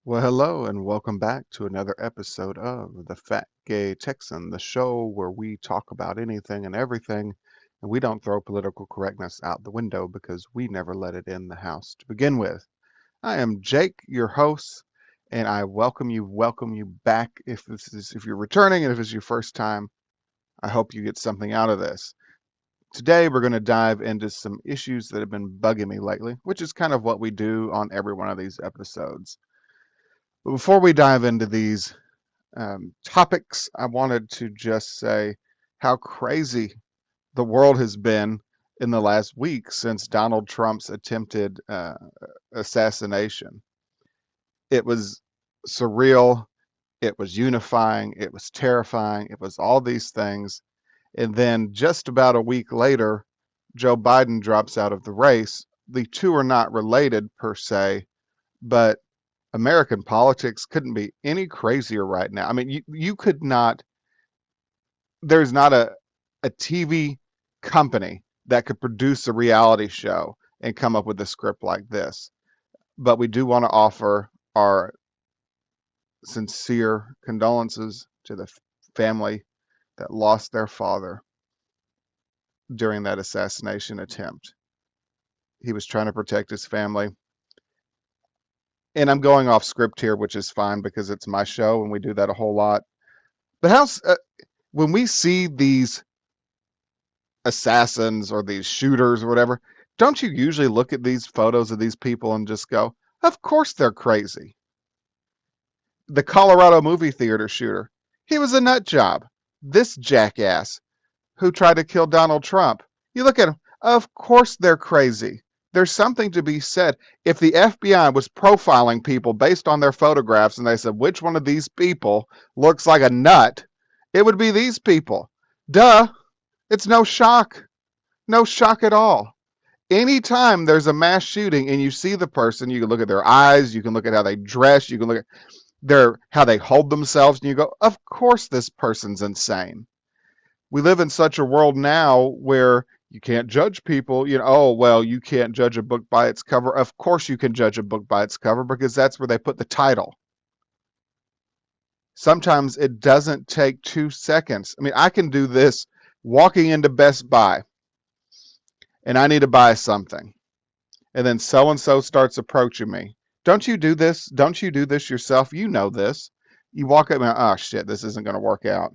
Well, hello, and welcome back to another episode of The Fat Gay Texan, the show where we talk about anything and everything, and we don't throw political correctness out the window because we never let it in the house to begin with. I am Jake, your host, and I welcome you back. If you're returning and if it's your first time, I hope you get something out of this. Today, we're going to dive into some issues that have been bugging me lately, which is kind of what we do on every one of these episodes. But before we dive into these topics, I wanted to just say how crazy the world has been in the last week since Donald Trump's attempted assassination. It was surreal, it was unifying, it was terrifying, it was all these things. And then just about a week later, Joe Biden drops out of the race. The two are not related per se, but American politics couldn't be any crazier right now. I mean, you could not, there's not a TV company that could produce a reality show and come up with a script like this. But we do want to offer our sincere condolences to the family that lost their father during that assassination attempt. He was trying to protect his family. And I'm going off script here, which is fine because it's my show and we do that a whole lot. But when we see these assassins or these shooters or whatever, don't you usually look at these photos of these people and just go, of course they're crazy? The Colorado movie theater shooter, he was a nut job. This jackass who tried to kill Donald Trump, you look at him, of course they're crazy. There's something to be said. If the FBI was profiling people based on their photographs and they said, which one of these people looks like a nut, it would be these people. Duh. It's no shock. No shock at all. Anytime there's a mass shooting and you see the person, you can look at their eyes, you can look at how they dress, you can look at how they hold themselves, and you go, of course this person's insane. We live in such a world now where you can't judge people. Oh, well, you can't judge a book by its cover. Of course you can judge a book by its cover because that's where they put the title. Sometimes it doesn't take 2 seconds. I mean, I can do this walking into Best Buy and I need to buy something. And then so and so starts approaching me. Don't you do this? Don't you do this yourself? You know this. You walk up and, oh shit, this isn't going to work out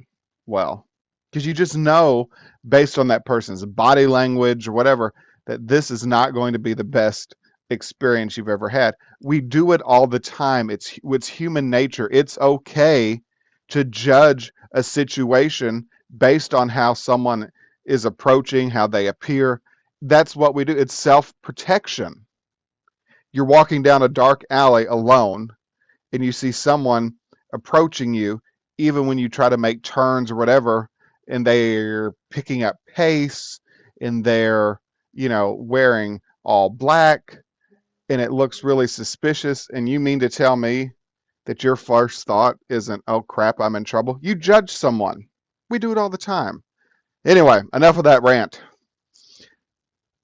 well. Because you just know based on that person's body language or whatever that this is not going to be the best experience you've ever had. We do it all the time. It's human nature. It's okay to judge a situation based on how someone is approaching, how they appear. That's what we do. It's self-protection. You're walking down a dark alley alone and you see someone approaching you, even when you try to make turns or whatever, and they're picking up pace and they're, wearing all black and it looks really suspicious. And you mean to tell me that your first thought isn't, oh crap, I'm in trouble? You judge someone. We do it all the time. Anyway, enough of that rant.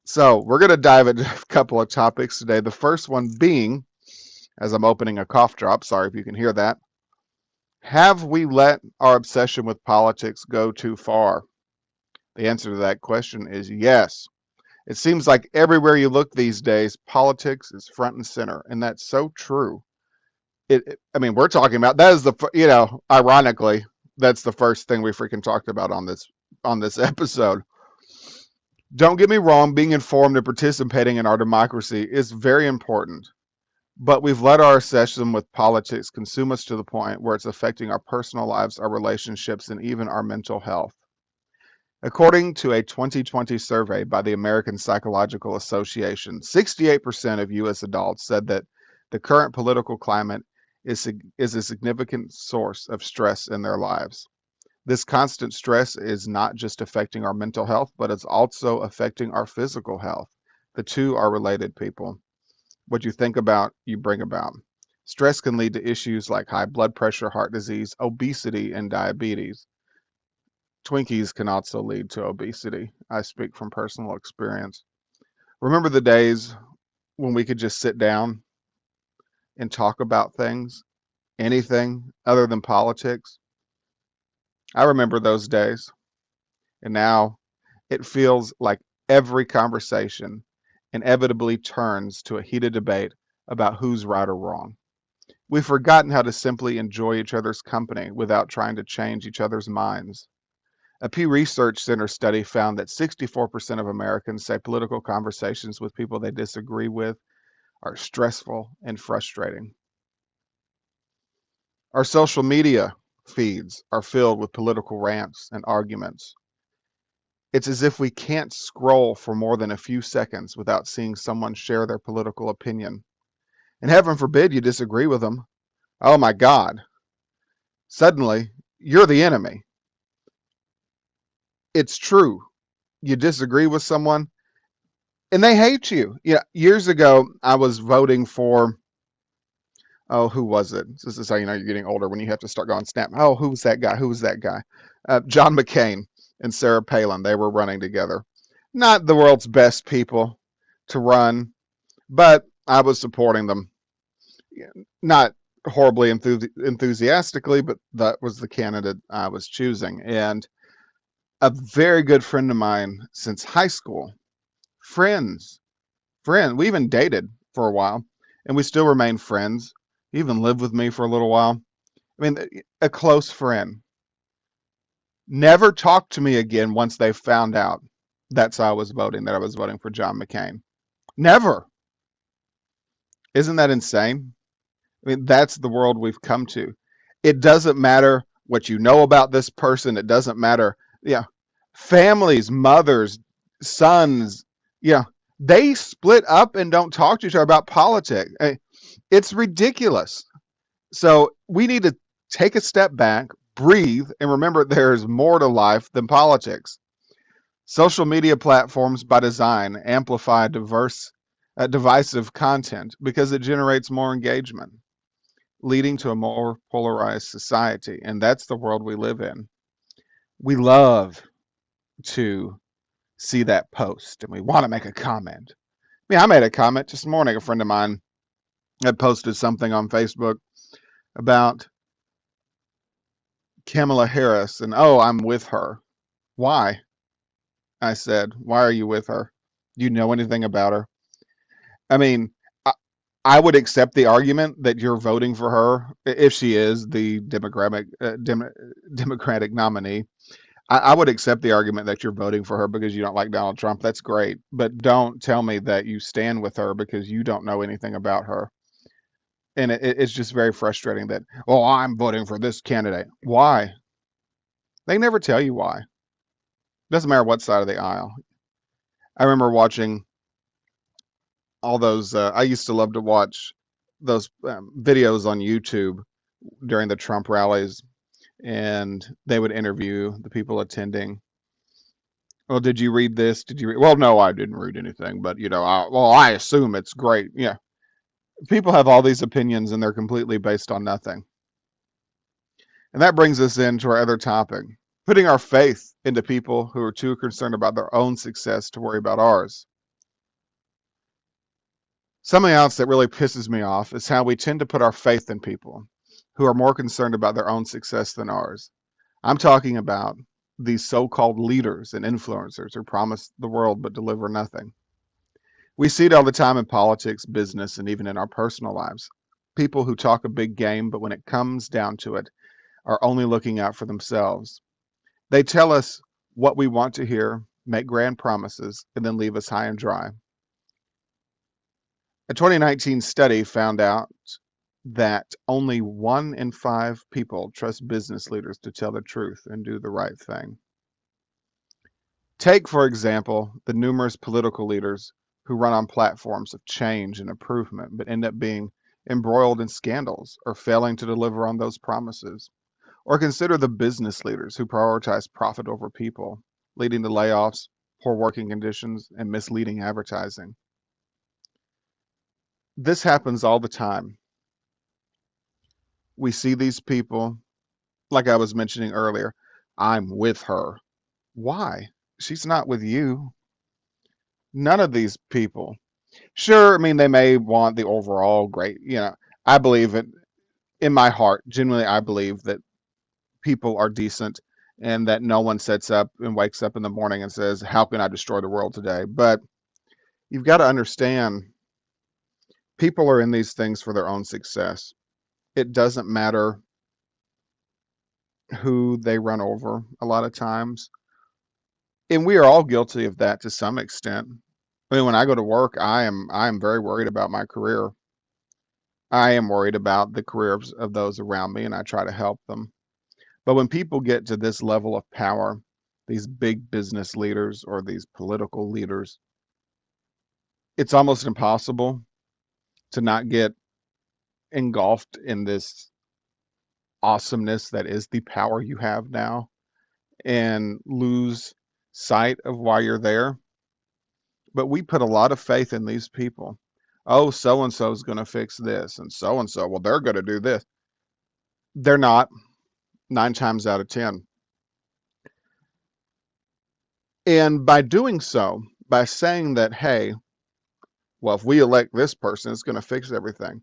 So we're going to dive into a couple of topics today. The first one being, as I'm opening a cough drop, sorry if you can hear that, have we let our obsession with politics go too far? The answer to that question is yes. It seems like everywhere you look these days, politics is front and center, and that's so true. I mean, we're talking about that is ironically, that's the first thing we freaking talked about on this episode. Don't get me wrong, being informed and participating in our democracy is very important. But we've let our obsession with politics consume us to the point where it's affecting our personal lives, our relationships, and even our mental health. According to a 2020 survey by the American Psychological Association, 68% of U.S. adults said that the current political climate is a significant source of stress in their lives. This constant stress is not just affecting our mental health, but it's also affecting our physical health. The two are related, people. What you think about, you bring about. Stress can lead to issues like high blood pressure, heart disease, obesity, and diabetes. Twinkies can also lead to obesity. I speak from personal experience. Remember the days when we could just sit down and talk about things, anything other than politics. I remember those days, and now it feels like every conversation inevitably turns to a heated debate about who's right or wrong. We've forgotten how to simply enjoy each other's company without trying to change each other's minds. A Pew Research Center study found that 64% of Americans say political conversations with people they disagree with are stressful and frustrating. Our social media feeds are filled with political rants and arguments. It's as if we can't scroll for more than a few seconds without seeing someone share their political opinion. And heaven forbid you disagree with them. Oh my God. Suddenly, you're the enemy. It's true. You disagree with someone and they hate you. Yeah, years ago, I was voting for, oh, who was it? This is how you know you're getting older when you have to start going snap. Oh, who was that guy? Who was that guy? John McCain and Sarah Palin. They were running together. Not the world's best people to run, but I was supporting them. Not horribly enthusiastically, but that was the candidate I was choosing. And a very good friend of mine since high school, friends, we even dated for a while, and we still remain friends. He even lived with me for a little while. I mean, a close friend. Never talked to me again once they found out that's how I was voting, that I was voting for John McCain. Never. Isn't that insane? I mean, that's the world we've come to. It doesn't matter what you know about this person. It doesn't matter. Yeah. Families, mothers, sons, yeah, they split up and don't talk to each other about politics. It's ridiculous. So we need to take a step back, breathe, and remember there's more to life than politics. Social media platforms, by design, amplify divisive content because it generates more engagement, leading to a more polarized society. And that's the world we live in. We love to see that post and we want to make a comment. I mean, I made a comment this morning. A friend of mine had posted something on Facebook about Kamala Harris and, oh, I'm with her. Why? I said, why are you with her? Do you know anything about her? I mean, I would accept the argument that you're voting for her if she is the Democratic nominee. I would accept the argument that you're voting for her because you don't like Donald Trump. That's great. But don't tell me that you stand with her because you don't know anything about her. And it's just very frustrating that, oh, I'm voting for this candidate. Why? They never tell you why. Doesn't matter what side of the aisle. I remember watching all those. I used to love to watch those videos on YouTube during the Trump rallies, and they would interview the people attending. Well, did you read this? Did you read? Well, no, I didn't read anything, but I assume it's great. Yeah, people have all these opinions, and they're completely based on nothing. And that brings us into our other topic: putting our faith into people who are too concerned about their own success to worry about ours. Something else that really pisses me off is how we tend to put our faith in people who are more concerned about their own success than ours. I'm talking about these so-called leaders and influencers who promise the world but deliver nothing. We see it all the time in politics, business, and even in our personal lives. People who talk a big game, but when it comes down to it, are only looking out for themselves. They tell us what we want to hear, make grand promises, and then leave us high and dry. A 2019 study found out that only 1 in 5 people trust business leaders to tell the truth and do the right thing. Take, for example, the numerous political leaders who run on platforms of change and improvement but end up being embroiled in scandals or failing to deliver on those promises. Or consider the business leaders who prioritize profit over people, leading to layoffs, poor working conditions, and misleading advertising. This happens all the time. We see these people, like I was mentioning earlier, I'm with her. Why? She's not with you. None of these people. Sure, I mean, they may want the overall great, I believe it in my heart. Genuinely, I believe that people are decent and that no one sets up and wakes up in the morning and says, how can I destroy the world today? But you've got to understand people are in these things for their own success. It doesn't matter who they run over a lot of times. And we are all guilty of that to some extent. I mean, when I go to work, I am very worried about my career. I am worried about the careers of those around me and I try to help them. But when people get to this level of power, these big business leaders or these political leaders, it's almost impossible to not get engulfed in this awesomeness that is the power you have now and lose sight of why you're there. But we put a lot of faith in these people. Oh, so and so is going to fix this, and so, well, they're going to do this. They're not, 9 times out of 10. And by doing so, by saying that, hey, well, if we elect this person, it's going to fix everything.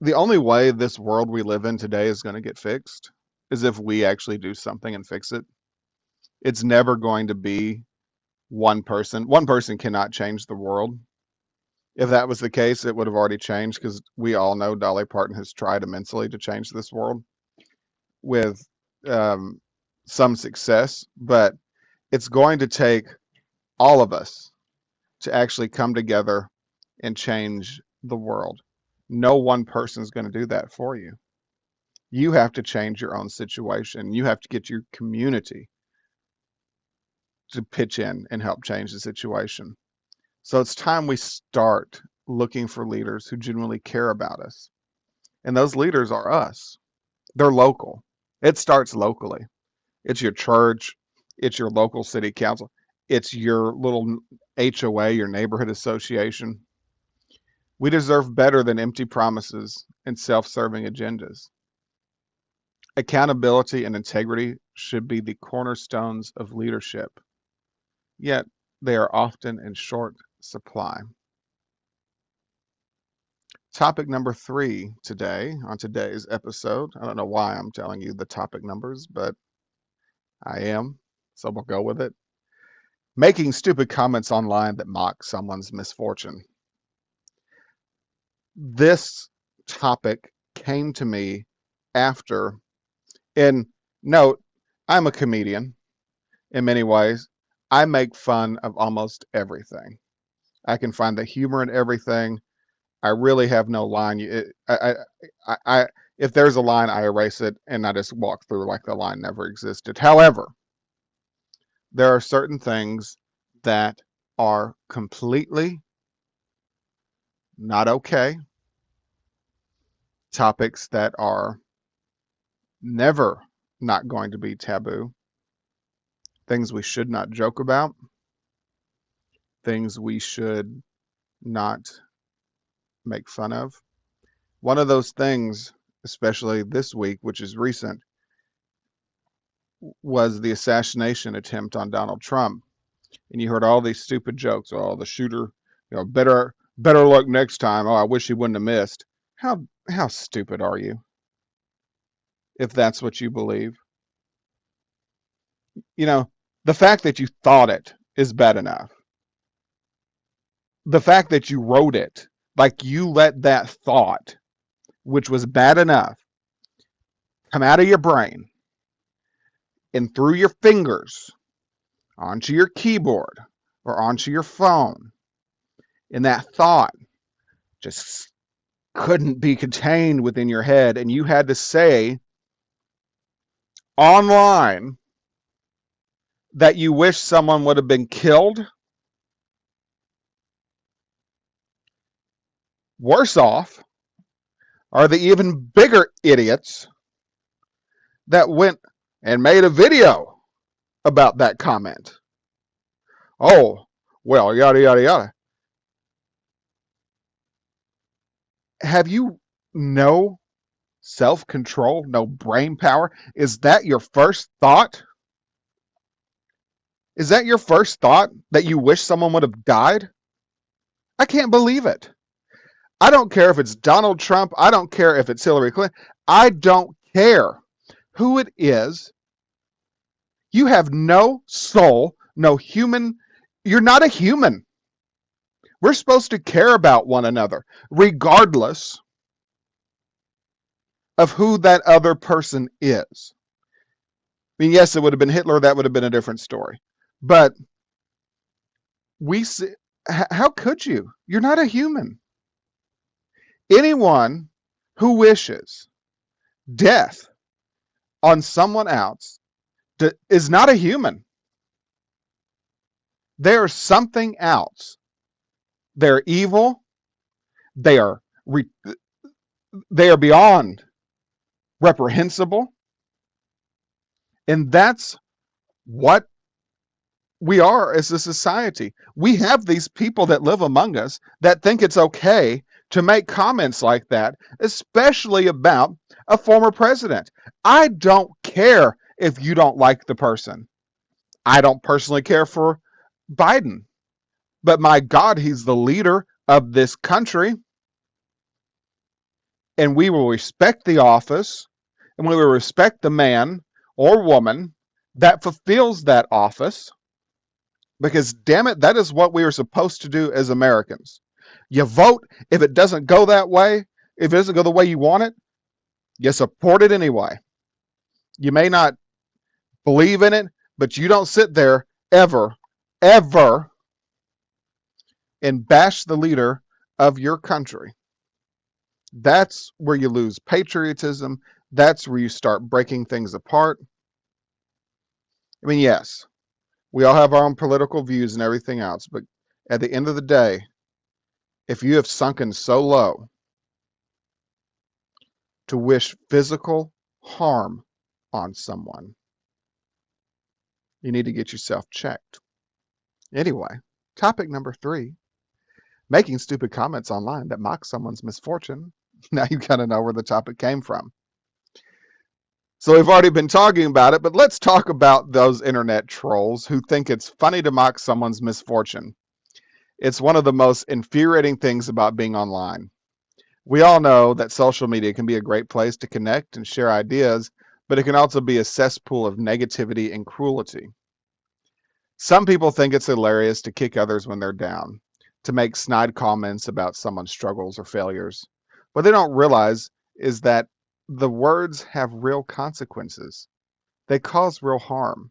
The only way this world we live in today is going to get fixed is if we actually do something and fix it. It's never going to be one person. One person cannot change the world. If that was the case, it would have already changed because we all know Dolly Parton has tried immensely to change this world with um, some success, but it's going to take all of us to actually come together and change the world. No one person is going to do that for you. You have to change your own situation. You have to get your community to pitch in and help change the situation. So it's time we start looking for leaders who genuinely care about us. And those leaders are us. They're local. It starts locally. It's your church, it's your local city council, it's your little HOA, your neighborhood association. We deserve better than empty promises and self-serving agendas. Accountability and integrity should be the cornerstones of leadership, yet they are often in short supply. Topic number 3 today, on today's episode. I don't know why I'm telling you the topic numbers, but I am, so we'll go with it. Making stupid comments online that mock someone's misfortune. This topic came to me after, and note, I'm a comedian in many ways. I make fun of almost everything. I can find the humor in everything. I really have no line. If there's a line, I erase it and I just walk through like the line never existed. However, there are certain things that are completely not okay, topics that are never not going to be taboo, things we should not joke about, things we should not make fun of. One of those things, especially this week, which is recent, was the assassination attempt on Donald Trump. And you heard all these stupid jokes. Oh, the shooter, better luck next time. Oh, I wish he wouldn't have missed. How stupid are you? If that's what you believe. The fact that you thought it is bad enough. The fact that you wrote it, like you let that thought, which was bad enough, come out of your brain and through your fingers onto your keyboard or onto your phone, and that thought just couldn't be contained within your head, and you had to say online that you wish someone would have been killed. Worse off are the even bigger idiots that went and made a video about that comment. Oh, well, yada, yada, yada. Have you no self-control, no brain power? Is that your first thought? Is that your first thought, that you wish someone would have died? I can't believe it. I don't care if it's Donald Trump. I don't care if it's Hillary Clinton. I don't care who it is. You have no soul, no human. You're not a human. We're supposed to care about one another, regardless of who that other person is. I mean, yes, it would have been Hitler. That would have been a different story. But we see, how could you? You're not a human. Anyone who wishes death on someone else is not a human. They're something else. They're evil. They are they are beyond reprehensible. And that's what we are as a society. We have these people that live among us that think it's okay to make comments like that, especially about a former president. I don't care if you don't like the person. I don't personally care for Biden, but my God, he's the leader of this country, and we will respect the office, and we will respect the man or woman that fulfills that office. Because damn it, that is what we are supposed to do as Americans. You vote. If it doesn't go that way, if it doesn't go the way you want it, you support it anyway. You may not believe in it, but you don't sit there ever, ever, and bash the leader of your country. That's where you lose patriotism. That's where you start breaking things apart. I mean, yes, we all have our own political views and everything else, but at the end of the day, if you have sunken so low to wish physical harm on someone, you need to get yourself checked. Anyway, topic number 3, making stupid comments online that mock someone's misfortune. Now you kind of know where the topic came from. So we've already been talking about it, but let's talk about those internet trolls who think it's funny to mock someone's misfortune. It's one of the most infuriating things about being online. We all know that social media can be a great place to connect and share ideas, but it can also be a cesspool of negativity and cruelty. Some people think it's hilarious to kick others when they're down, to make snide comments about someone's struggles or failures. What they don't realize is that the words have real consequences. They cause real harm.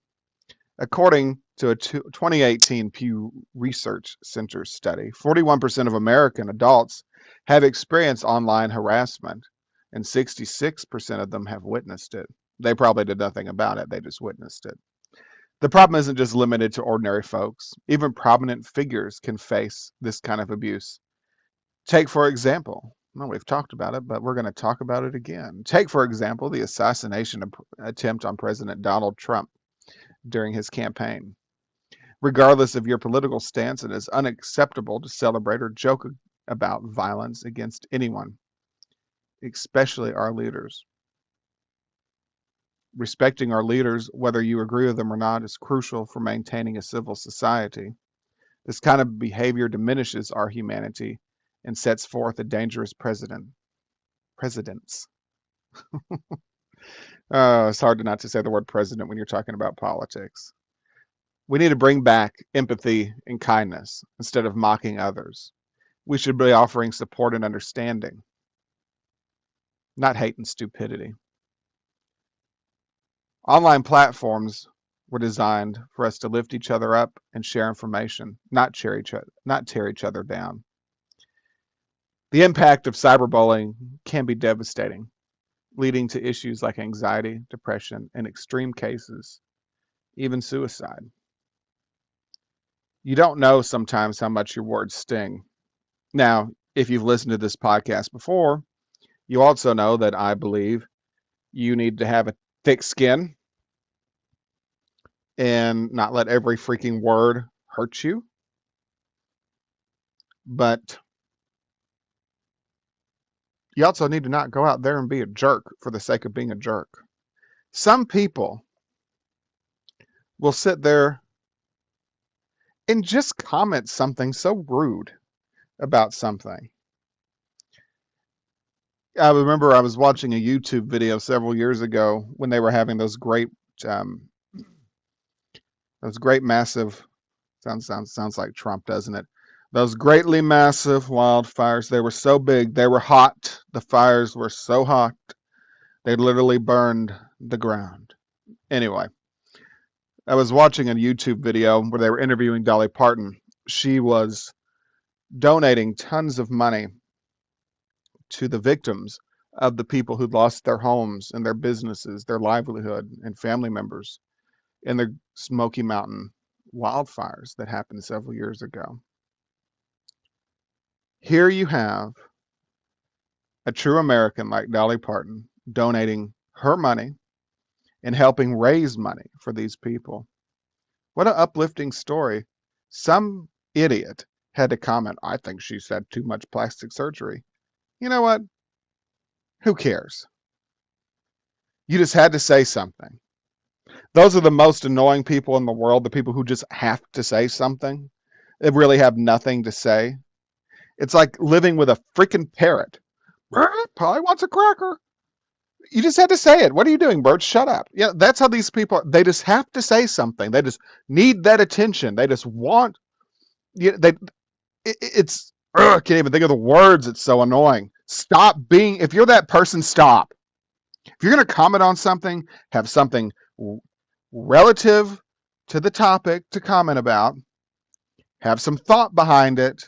According to a 2018 Pew Research Center study, 41% of American adults have experienced online harassment, and 66% of them have witnessed it. They probably did nothing about it, they just witnessed it. The problem isn't just limited to ordinary folks. Even prominent figures can face this kind of abuse. Take, for example, well, we've talked about it, but we're going to talk about it again. Take, for example, the assassination attempt on President Donald Trump during his campaign. Regardless of your political stance, it is unacceptable to celebrate or joke about violence against anyone, especially our leaders. Respecting our leaders, whether you agree with them or not, is crucial for maintaining a civil society. This kind of behavior diminishes our humanity and sets forth a dangerous presidents. It's hard not to say the word president when you're talking about politics. We need to bring back empathy and kindness instead of mocking others. We should be offering support and understanding, not hate and stupidity. Online platforms were designed for us to lift each other up and share information, not tear each other down. The impact of cyberbullying can be devastating, leading to issues like anxiety, depression, and extreme cases, even suicide. You don't know sometimes how much your words sting. Now, if you've listened to this podcast before, you also know that I believe you need to have a thick skin and not let every freaking word hurt you. But you also need to not go out there and be a jerk for the sake of being a jerk. Some people will sit there and just comment something so rude about something. I remember I was watching a YouTube video several years ago when they were having um, those great massive sounds like Trump, doesn't it? Those greatly massive wildfires. They were so big, they were hot. The fires were so hot, they literally burned the ground. Anyway, I was watching a YouTube video where they were interviewing Dolly Parton. She was donating tons of money to the victims of the people who lost their homes and their businesses, their livelihood, and family members in the Smoky Mountain wildfires that happened several years ago. Here you have a true American like Dolly Parton donating her money and helping raise money for these people. What an uplifting story. Some idiot had to comment, I think she's had too much plastic surgery. You know what? Who cares? You just had to say something. Those are the most annoying people in the world, the people who just have to say something. They really have nothing to say. It's like living with a freaking parrot. Probably wants a cracker. You just had to say it. What are you doing, Bert? Shut up. Yeah, that's how these people are. They just have to say something. They just need that attention. They just want. It's. I can't even think of the words. It's so annoying. Stop being. If you're that person, stop. If you're going to comment on something, have something relative to the topic to comment about. Have some thought behind it.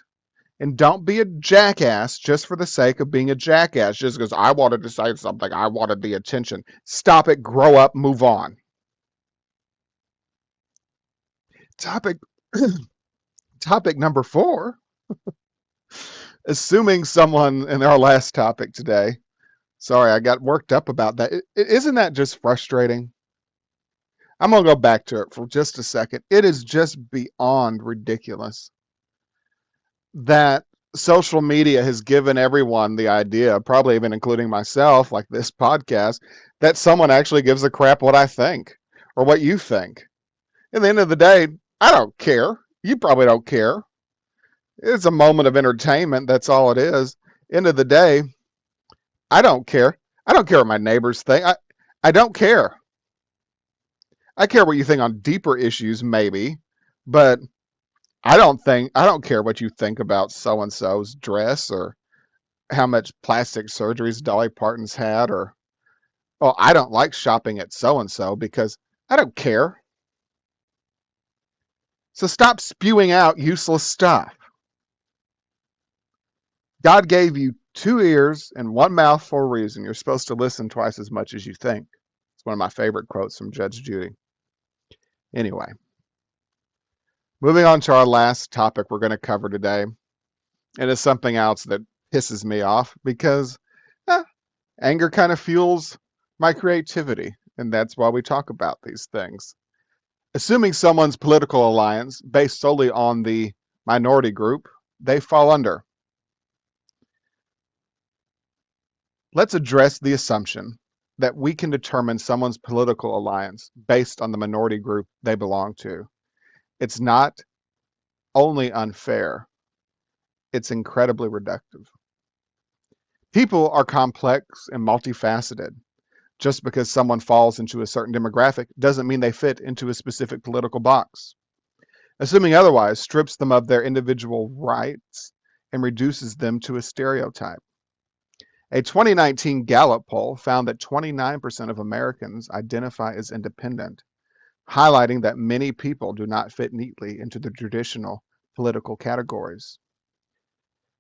And don't be a jackass just for the sake of being a jackass, just because I wanted to say something. I wanted the attention. Stop it, grow up, move on. Topic topic number 4. Assuming someone in our last topic today. Sorry, I got worked up about that. Isn't that just frustrating? I'm going to go back to it for just a second. It is just beyond ridiculous that social media has given everyone the idea, probably even including myself, like this podcast, that someone actually gives a crap what I think or what you think. At the end of the day, I don't care. You probably don't care. It's a moment of entertainment. That's all it is. End of the day, I don't care. I don't care what my neighbors think. I don't care. I care what you think on deeper issues, maybe, but I don't care what you think about so and so's dress or how much plastic surgeries Dolly Parton's had, or, oh, I don't like shopping at so and so because I don't care. So stop spewing out useless stuff. God gave you 2 ears and 1 mouth for a reason. You're supposed to listen twice as much as you think. It's one of my favorite quotes from Judge Judy. Anyway, moving on to our last topic we're going to cover today. It is something else that pisses me off because anger kind of fuels my creativity, and that's why we talk about these things. Assuming someone's political alliance based solely on the minority group they fall under. Let's address the assumption that we can determine someone's political alliance based on the minority group they belong to. It's not only unfair, it's incredibly reductive. People are complex and multifaceted. Just because someone falls into a certain demographic doesn't mean they fit into a specific political box. Assuming otherwise strips them of their individual rights and reduces them to a stereotype. A 2019 Gallup poll found that 29% of Americans identify as independent, highlighting that many people do not fit neatly into the traditional political categories.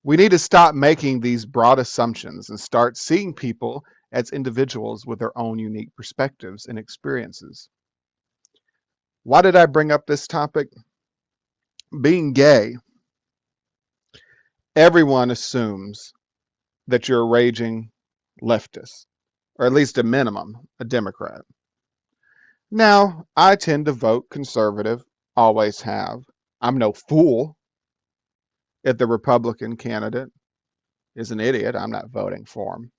We need to stop making these broad assumptions and start seeing people as individuals with their own unique perspectives and experiences. Why did I bring up this topic? Being gay, everyone assumes that you're a raging leftist, or at least a minimum, a Democrat. Now, I tend to vote conservative, always have. I'm no fool. If the Republican candidate is an idiot, I'm not voting for him.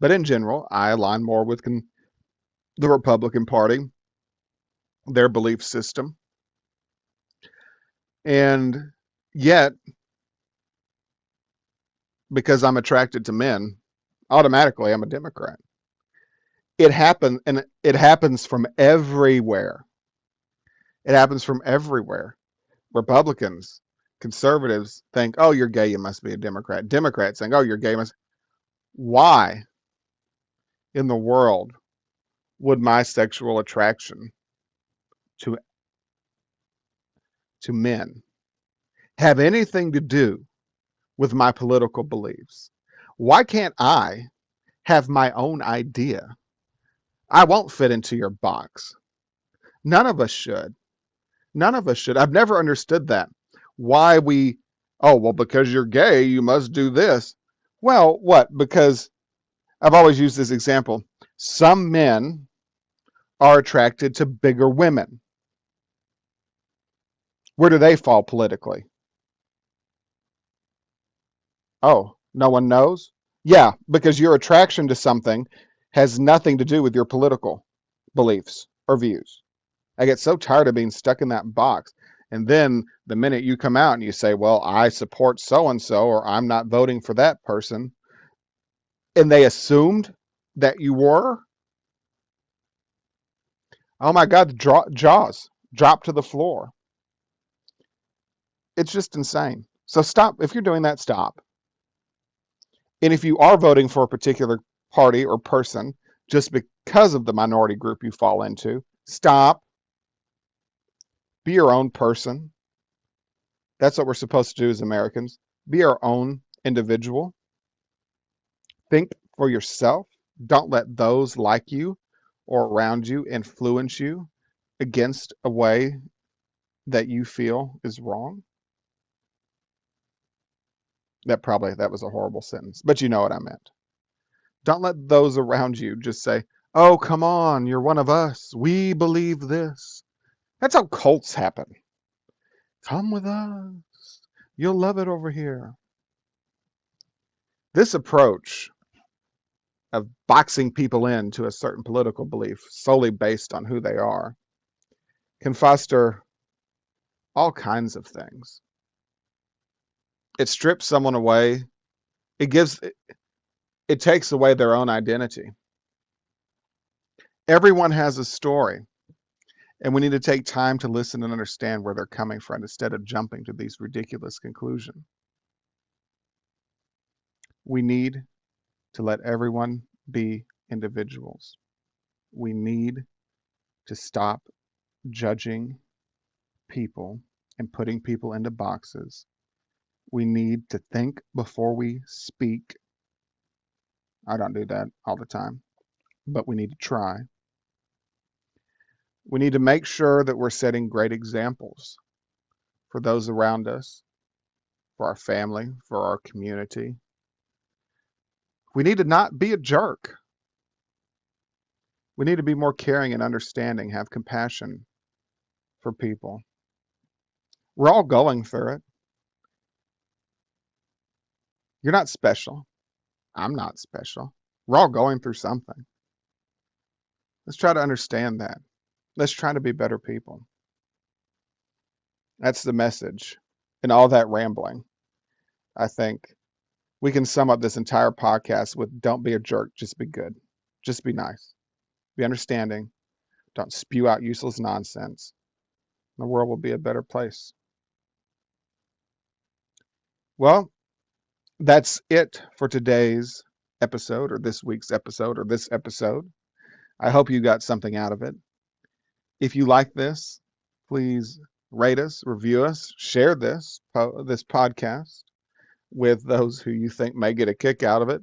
But in general, I align more with the Republican Party, their belief system. And yet, because I'm attracted to men, Automatically, I'm a Democrat. It happens from everywhere. It happens from everywhere. Republicans, conservatives think, oh, you're gay, you must be a Democrat. Democrats think, oh, you're gay, must. Why in the world would my sexual attraction to men have anything to do with my political beliefs? Why can't I have my own idea? I won't fit into your box. None of us should. None of us should. I've never understood that. Why we, oh, well, because you're gay, you must do this. Well, what? Because I've always used this example. Some men are attracted to bigger women. Where do they fall politically? Oh, no one knows? Yeah, because your attraction to something has nothing to do with your political beliefs or views. I get so tired of being stuck in that box. And then the minute you come out and you say, well, I support so and so, or I'm not voting for that person, and they assumed that you were, oh my God, jaws drop to the floor. It's just insane. So stop. If you're doing that, stop. And if you are voting for a particular party or person just because of the minority group you fall into, stop. Be your own person. That's what we're supposed to do as Americans. Be our own individual. Think for yourself. Don't let those like you or around you influence you against a way that you feel is wrong. That was a horrible sentence, but you know what I meant. Don't let those around you just say, oh, come on, you're one of us. We believe this. That's how cults happen. Come with us. You'll love it over here. This approach of boxing people into a certain political belief solely based on who they are can foster all kinds of things. It strips someone away. It takes away their own identity. Everyone has a story, and we need to take time to listen and understand where they're coming from instead of jumping to these ridiculous conclusions. We need to let everyone be individuals. We need to stop judging people and putting people into boxes. We need to think before we speak. I don't do that all the time, but we need to try. We need to make sure that we're setting great examples for those around us, for our family, for our community. We need to not be a jerk. We need to be more caring and understanding, have compassion for people. We're all going through it. You're not special. I'm not special. We're all going through something. Let's try to understand that. Let's try to be better people. That's the message. And all that rambling, I think we can sum up this entire podcast with don't be a jerk, just be good. Just be nice. Be understanding. Don't spew out useless nonsense. The world will be a better place. Well, that's it for today's episode, or this week's episode, or this episode. I hope you got something out of it. If you like this, please rate us, review us, share this podcast with those who you think may get a kick out of it.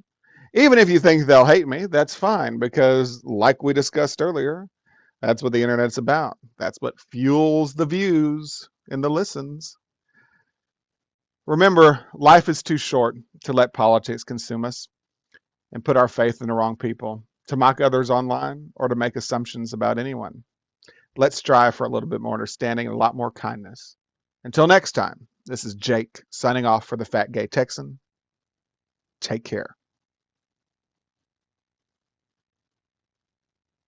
Even if you think they'll hate me, that's fine, because like we discussed earlier, that's what the internet's about. That's what fuels the views and the listens. Remember, life is too short to let politics consume us and put our faith in the wrong people, to mock others online, or to make assumptions about anyone. Let's strive for a little bit more understanding and a lot more kindness. Until next time, this is Jake signing off for the Fat Gay Texan. Take care.